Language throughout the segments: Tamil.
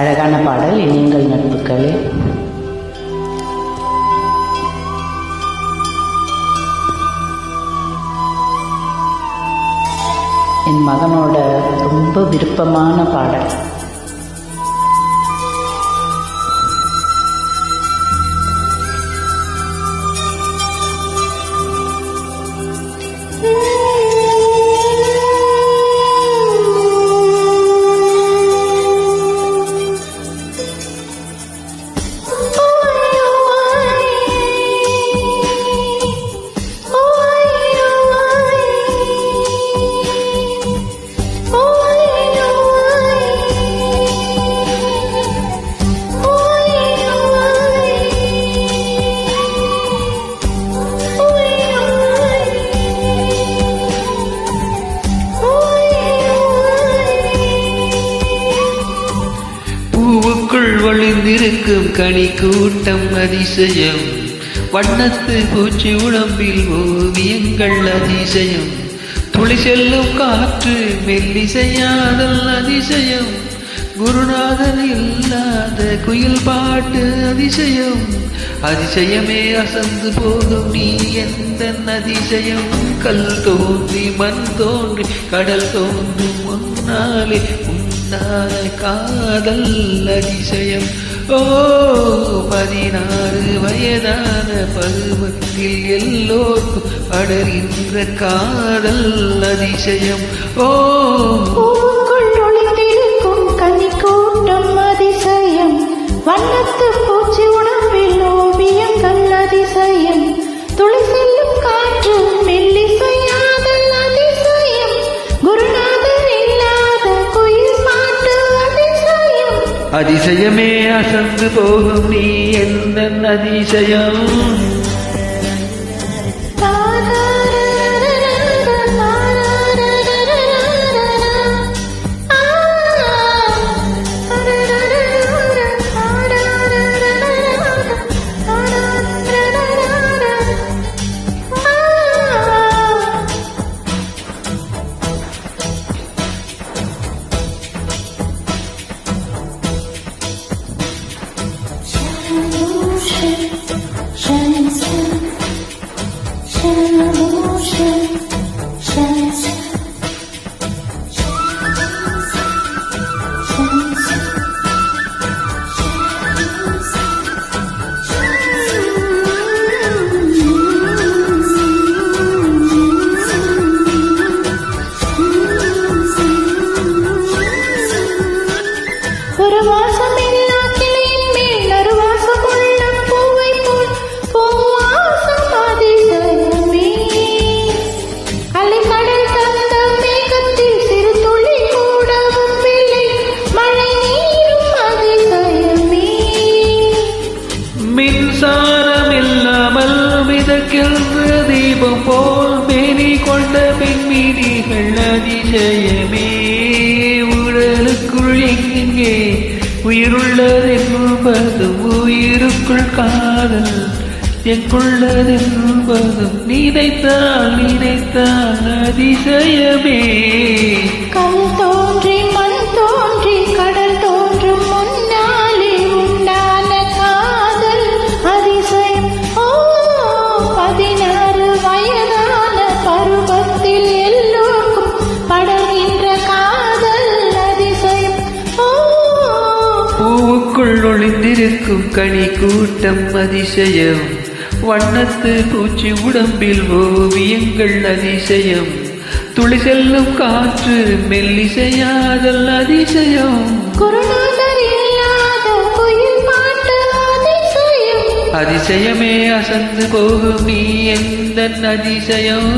அழகான பாடல். இனியுங்கள் நட்புகளே. என் மகனோட ரொம்ப விருப்பமான பாடல். வழிந்திருக்கும் கனி கூட்டம் அதிசயம், வண்ணத்து பூச்சி உடம்பில் ஓவியங்கள் அதிசயம், துளி செல்லும் காற்று மெல்லிசையாதல் அதிசயம், குருநாதன் இல்லாத குயில் பாட்டு அதிசயம், அதிசயமே அசந்து போகும் நீ எந்த அதிசயம், கல் தோன்றி மண் தோன்றி கடல் தோன்றும் முன்னாலே காதல் அதிசயம். ஓ 16 வயதான பருவத்தில் எல்லோருக்கும் அடர்கின்ற காதல் அதிசயம். ஓ ஒளிந்திருக்கும் கனி கூட்டம் அதிசயம், வண்ணத்து பூச்சி உடம்பில் ஓவியங்கள் அதிசயம், துளி செல்லும் காற்று மெல்லிசையாதல் அதிசயம், குருநாதர் இல்லாத குயில் பாட்டு அதிசயம், அதிசயமே அசந்து போகும் நீ என்ன அதிசயம். மின்சாரமில்லாமல் மிதக்கின்ற தீபம் போல் மேனி கொண்ட பெண்மீனிகள் அதிசயமே, உடலுக்குள் எங்கே உயிருள்ளதென்பதும் உயிருக்குள் காதல் எங்குள்ளதென்பதும் நினைத்தால் நினைத்தால் அதிசயமே. கல் தோன்றி மண் தோன்றி கடல் தோன்றும் முன்னாலே உண்டான காதல் அதிசயம். ஓ 16 வயதான பருவத்தில் எல்லோருக்கும் படர்கின்ற காதல் அதிசயம். ஓ பூவுக்குள் ஒளிந்திருக்கும் கனி கூட்டம் அதிசயம், வண்ணத்து பூச்சி உடம்பில் ஓவியங்கள் அதிசயம், துளி செல்லும் காற்று மெல்லிசையாதல் அதிசயம், குருநாதர் இல்லாத குயில் பாட்டு அதிசயம், அதிசயமே அசந்து போகும் நீ எந்த அதிசயம்.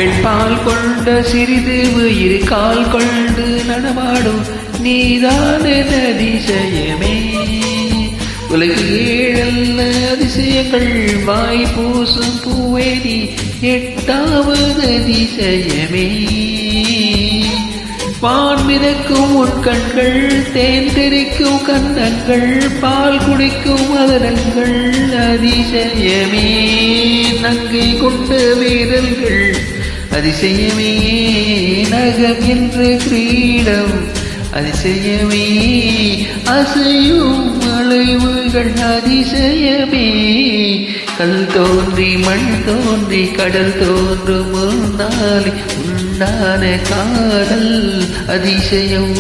பெண்பால் கொண்ட சிறிது உயிர் கால் கொண்டு நடமாடும் நீதான அதிசயமே. உலகில் ஏழல்ல அதிசயங்கள் வாய் பூசும் பூவே நீ எட்டாவது அதிசயமே. பான் மிதக்கும் உன் கண்கள், தேன் தெரிக்கும் கன்னங்கள், பால் குடிக்கும் மதனங்கள் அதிசயமே. நங்கை கொண்ட வீரல்கள் அதிசயமே. நகம் என்ற கிரீடம் அதிசயமே. அசையும் அலைவுகள் அதிசயமே. கல் தோன்றி மண் தோன்றி கடல் தோன்றும் முன்னாலே உண்டான காதல் அதிசயம்.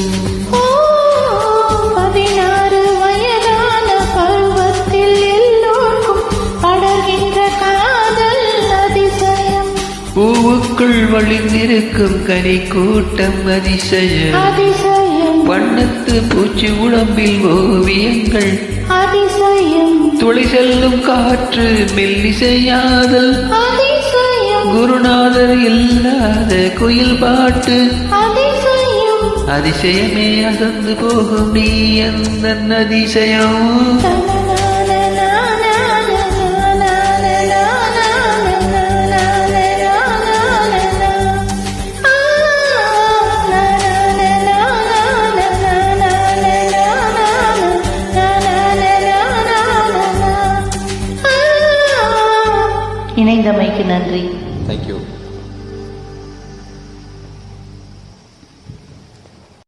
16 வயதான பருவத்தில் எல்லோருக்கும் படர்கின்ற காதல் அதிசயம். பூவுக்குள் வழிந்திருக்கும் கனி கூட்டம் அதிசயம். அதிசயம் வண்ணத்து பூச்சி உடம்பில் ஓவியங்கள் அதிசயம். துளி செல்லும் காற்று மெல்லிசையாதல் அதிசயம் குருநாதர் இல்லாத குயில் பாட்டு அதிசயம். அதிசயமே அசந்து போகும் நீ எந்த அதிசயம். தனனா